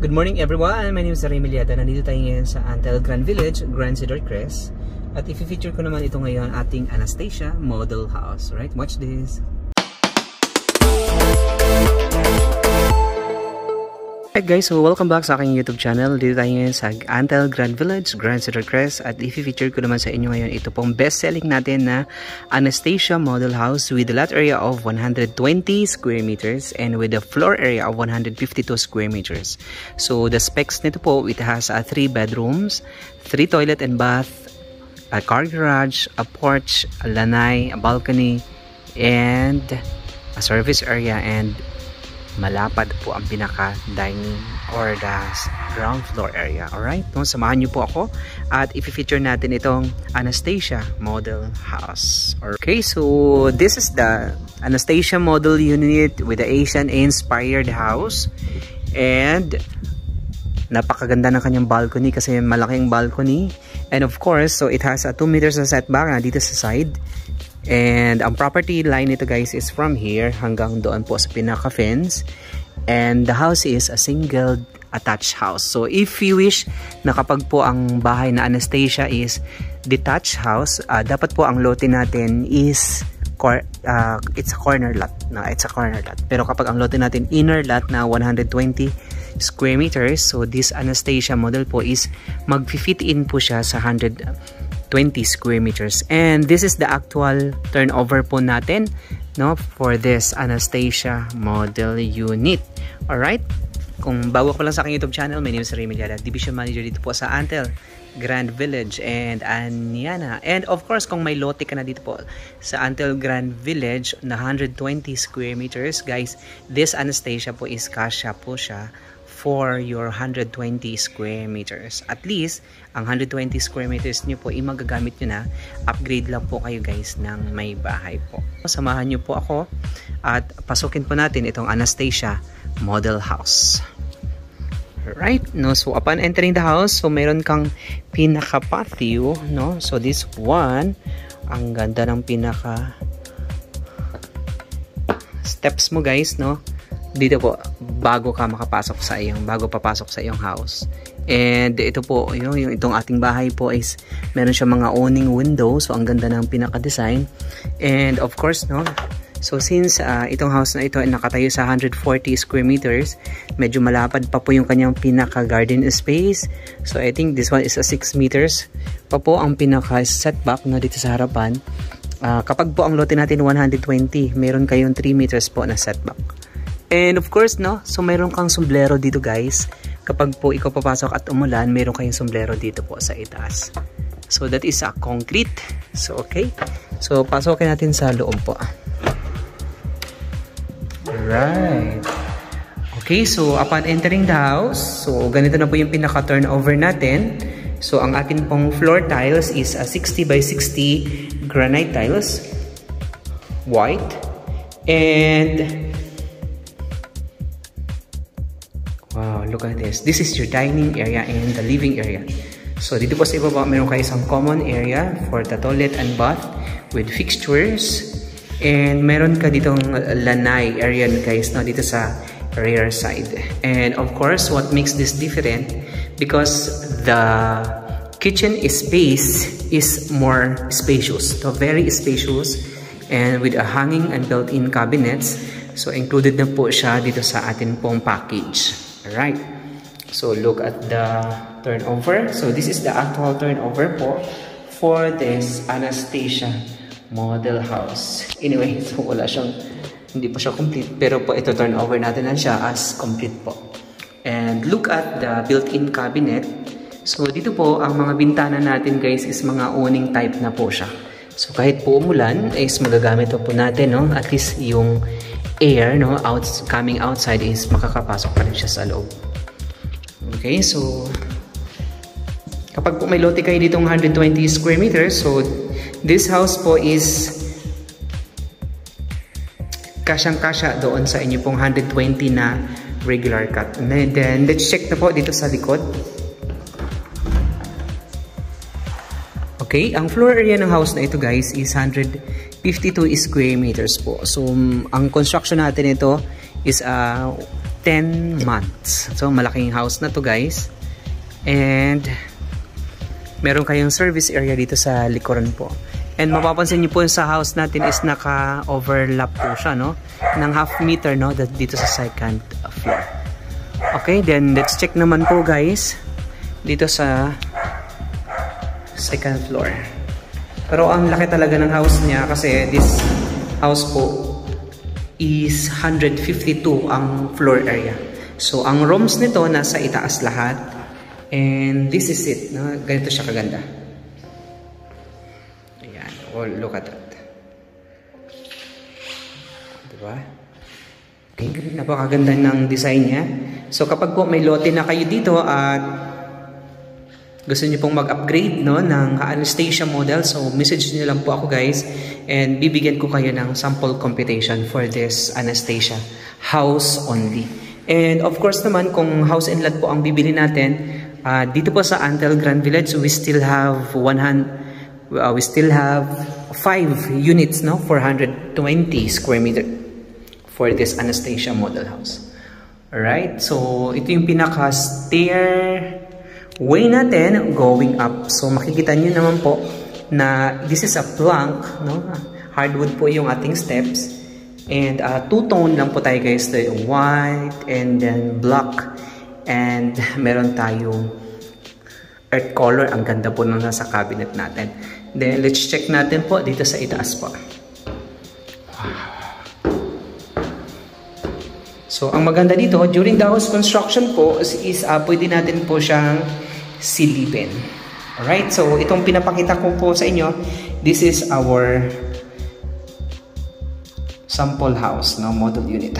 Good morning everyone, my name is Remy Liada. Nandito tayo ngayon sa Antel Grand Village, Grand Cedar Crest. At i-feature ko naman ito ngayon ating Anastasia Model House. Right, watch this. Hi guys, so welcome back sa aking YouTube channel. Dito tayo ngayon sa Antel Grand Village, Grand Cedar Crest. At i-feature ko naman sa inyo ngayon ito pong best-selling natin na Anastasia Model House with a lot area of 120 square meters and with a floor area of 152 square meters. So the specs nito po, it has 3 bedrooms, 3 toilet and bath, a car garage, a porch, a lanai, a balcony, and a service area, and malapad po ang pinaka-dining or the ground floor area. Alright? No, samahan niyo po ako at i-feature natin itong Anastasia Model House. Okay, so this is the Anastasia Model Unit with the Asian-inspired house. And napakaganda ng kanyang balcony kasi malaking balcony. And of course, so it has a 2 meters na setback na dito sa side. And ang property line nito guys is from here hanggang doon po sa pinaka-fence. And the house is a single attached house. So if you wish na kapag po ang bahay na Anastasia is detached house, dapat po ang lote natin is it's a corner lot. No, it's a corner lot. Pero kapag ang lote natin inner lot na 120 square meters, so this Anastasia model po is mag-fit in po siya sa 120 square meters. And this is the actual turnover po natin, no, for this Anastasia model unit. Alright? Kung bago ko lang sa aking YouTube channel, my name is Remy Liada, Division Manager dito po sa Antel Grand Village and Aniana. And of course, kung may lote ka na dito po sa Antel Grand Village na 120 square meters, guys, this Anastasia po is kasya po siya for your 120 square meters. At least, ang 120 square meters nyo po, magagamit nyo na. Upgrade lang po kayo guys ng may bahay po. Samahan nyo po ako at pasukin po natin itong Anastasia Model House. Right? No? So, upon entering the house, so meron kang pinaka-patio. No? So, this one, ang ganda ng pinaka steps mo guys, no? Dito po bago papasok sa iyong house. And ito po yung itong ating bahay po is meron siya mga awning windows, so ang ganda ng pinaka-design. And of course, no, so since itong house na ito ay nakatayo sa 140 square meters, medyo malapad pa po yung kanyang pinaka-garden space. So I think this one is a 6 meters pa po ang pinaka-setback, no, dito sa harapan. Kapag po ang lote natin 120, meron kayong 3 meters po na setback. And of course, no, so meron kang sombrero dito guys. Kapag po ikaw papasok at umulan, meron kayong sombrero dito po sa itaas. So that is a concrete. So okay. So pasokin natin sa loob po. Alright. Okay, so upon entering the house, so ganito na po yung pinaka-turnover natin. So ang atin pong floor tiles is a 60 by 60 granite tiles. White. And wow, look at this. This is your dining area and the living area. So dito po sa ibaba, meron kayo isang common area for the toilet and bath with fixtures. And meron ka ditong lanai area guys, no, dito sa rear side. And of course, what makes this different, because the kitchen space is more spacious. So very spacious and with a hanging and built-in cabinets. So included na po siya dito sa atin pong package. Alright, so look at the turnover. So this is the actual turnover po for this Anastasia Model House. Anyway, so hindi pa siya complete, pero po ito turnover natin na siya as complete po. And look at the built-in cabinet. So dito po, ang mga bintana natin guys is mga awning type na po siya. So kahit po umulan, is magagamit po natin, no? At least yung air, no, coming outside is makakapasok pa rin siya sa loob. Okay, so kapag po may lote kayo ditong 120 square meters, so this house po is kasyang-kasya doon sa inyo pong 120 na regular cut. And then let's check na po dito sa likod. Okay, ang floor area ng house na ito guys is 152 square meters po. So ang construction natin ito is 10 months. So malaking house na to guys. And meron kayong service area dito sa likuran po. And mapapansin niyo po sa house natin is naka-overlap po siya, no? Ng half meter, no? Dito sa second floor. Okay, then let's check naman po guys dito sa second floor. Pero ang laki talaga ng house niya kasi this house po is 152 ang floor area. So ang rooms nito nasa itaas lahat. And this is it, no? Ganito siya kaganda. Ayan, oh, look at that. Diba? Okay, napakaganda ng design niya. So kapag po may lote na kayo dito at gusto niyo pong mag-upgrade, no, ng Anastasia model, so message niyo lang po ako guys and bibigyan ko kayo ng sample computation for this Anastasia house only. And of course naman kung house and lot po ang bibili natin, dito po sa Antel Grand Village, we still have 5 units, no, 420 square meter for this Anastasia model house. Alright, so ito yung pinaka stairway natin going up. So makikita nyo naman po na this is a plank, no? Hardwood po yung ating steps. And two-tone lang po tayo guys, the white and then black. And meron tayong earth color. Ang ganda po nung nasa cabinet natin. Then let's check natin po dito sa itaas po. So, ang maganda dito, during the house construction po, is pwede natin po siyang silipin. Alright, so itong pinapakita ko po sa inyo, this is our sample house, no, model unit.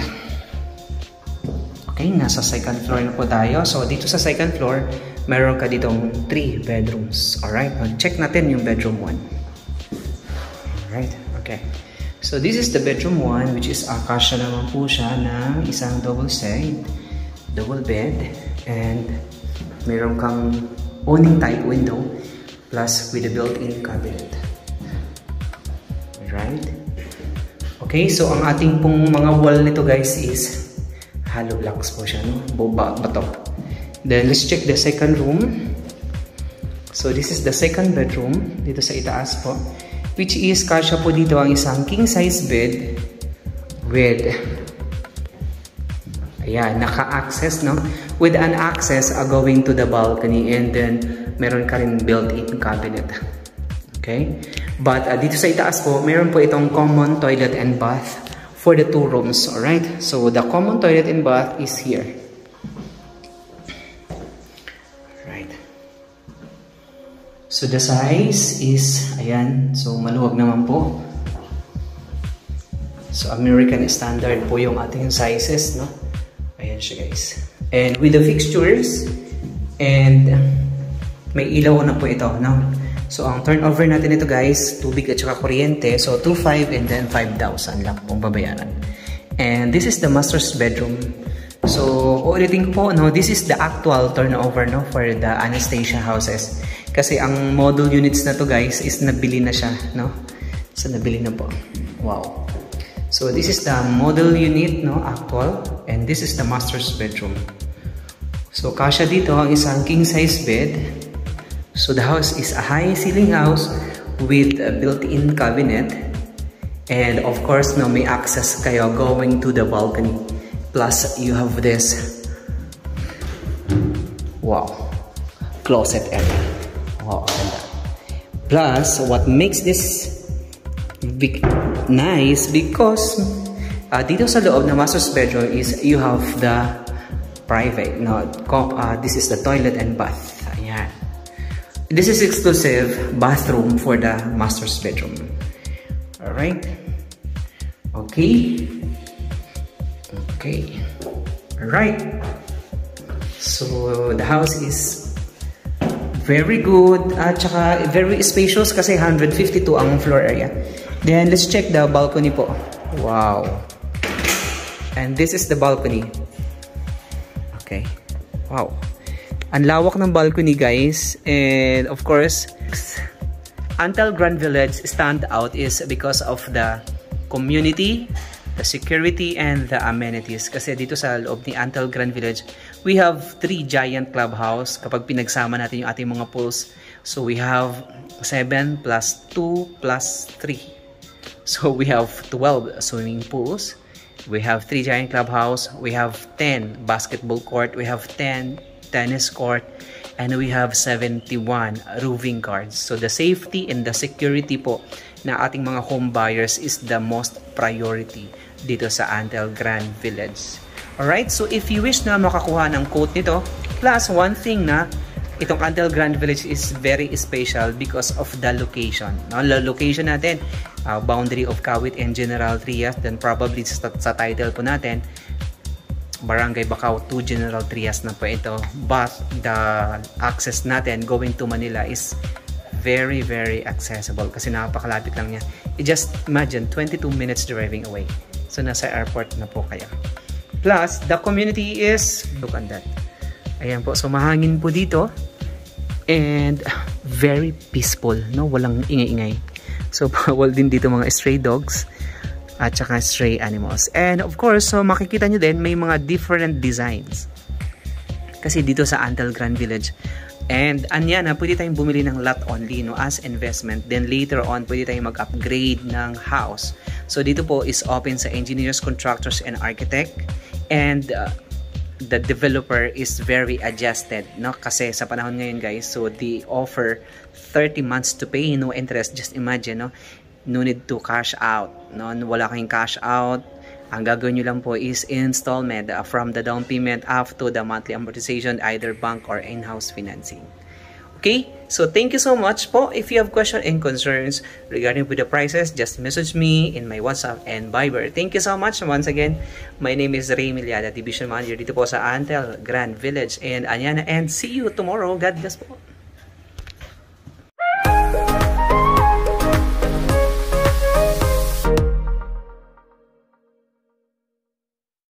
Okay, nasa second floor na po tayo. So, dito sa second floor, meron ka ditong 3 bedrooms. Alright, check natin yung bedroom 1. Alright, okay. So, this is the bedroom 1, which is kasya naman po siya ng isang double bed, and meron kang awning type window, plus with a built-in cabinet. Alright. Okay, so ang ating pong mga wall nito guys is hollow blocks po siya, no? Bato. Then, let's check the second room. So, this is the second bedroom, dito sa itaas po. Which is, kasya po dito ang isang king-size bed with, ayan, naka-access, no? With an access going to the balcony, and then meron ka rin built-in cabinet. Okay? But dito sa itaas po, meron po itong common toilet and bath for the 2 rooms, alright? So, the common toilet and bath is here. So, the size is, ayan, so maluwag naman po. So, American standard po yung ating sizes, no? Ayan siya, guys. And with the fixtures, and may ilaw na po ito, no? So, ang turnover natin ito, guys, tubig at saka kuryente. So, 2,500 and then 5,000 lang pong babayaran. And this is the master's bedroom. So, ulitin ko po, no? This is the actual turnover, no? For the Anastasia houses. Kasi ang model units na to guys is nabili na siya, no? So, nabili na po. Wow. So, this is the model unit, no? Actual. And this is the master's bedroom. So, kasya dito ang isang king-size bed. So, the house is a high ceiling house with a built-in cabinet. And of course, no, may access kayo going to the balcony. Plus, you have this, wow, closet area. Wow, ganda. Plus, what makes this nice because dito sa loob na master's bedroom is you have the private. No, this is the toilet and bath. Ayan. This is exclusive bathroom for the master's bedroom. Alright. Okay. Okay. Alright. So, the house is very good at saka very spacious kasi 152 ang floor area. Then, let's check the balcony po. Wow. And this is the balcony. Okay. Wow. Ang lawak ng balcony, guys. And, of course, Antel Grand Village stand out is because of the community the security, and the amenities. Kasi dito sa loob ni Antel Grand Village, we have 3 giant clubhouse kapag pinagsama natin yung ating mga pools. So we have 7 plus 2 plus 3. So we have 12 swimming pools. We have 3 giant clubhouse. We have 10 basketball court. We have 10 tennis court. And we have 71 roofing guards. So the safety and the security po na ating mga home buyers is the most priority dito sa Antel Grand Village. Alright, so if you wish na makakuha ng quote nito, plus one thing na itong Antel Grand Village is very special because of the location. No? The location natin, boundary of Kawit and General Trias, then probably sa title po natin, Barangay Bacau to General Trias na po ito. But the access natin going to Manila is very accessible kasi napakalapit lang niya. Just imagine 22 minutes driving away. So nasa airport na po kayo. Plus the community is, look at that. Ayan po, so mahangin po dito and very peaceful, no? Walang ingay-ingay. So bawal din dito mga stray dogs at saka stray animals. And of course, so makikita nyo din may mga different designs kasi dito sa Antel Grand Village. And anya na, pwede tayong bumili ng lot only, no, as investment. Then later on, pwede tayong mag-upgrade ng house. So dito po is open sa engineers, contractors, and architect. And the developer is very adjusted, no? Kasi sa panahon ngayon, guys, so they offer 30 months to pay, no interest. Just imagine, no? No need to cash out, no? Wala kayong cash out. Ang gagawin nyo lang po is installment from the down payment up to the monthly amortization, either bank or in-house financing. Okay, so thank you so much po. If you have questions and concerns regarding with the prices, just message me in my WhatsApp and Viber. Thank you so much once again. My name is Ray Miliada, Division Manager dito po sa Antel Grand Village and Anyana, and see you tomorrow. God bless po.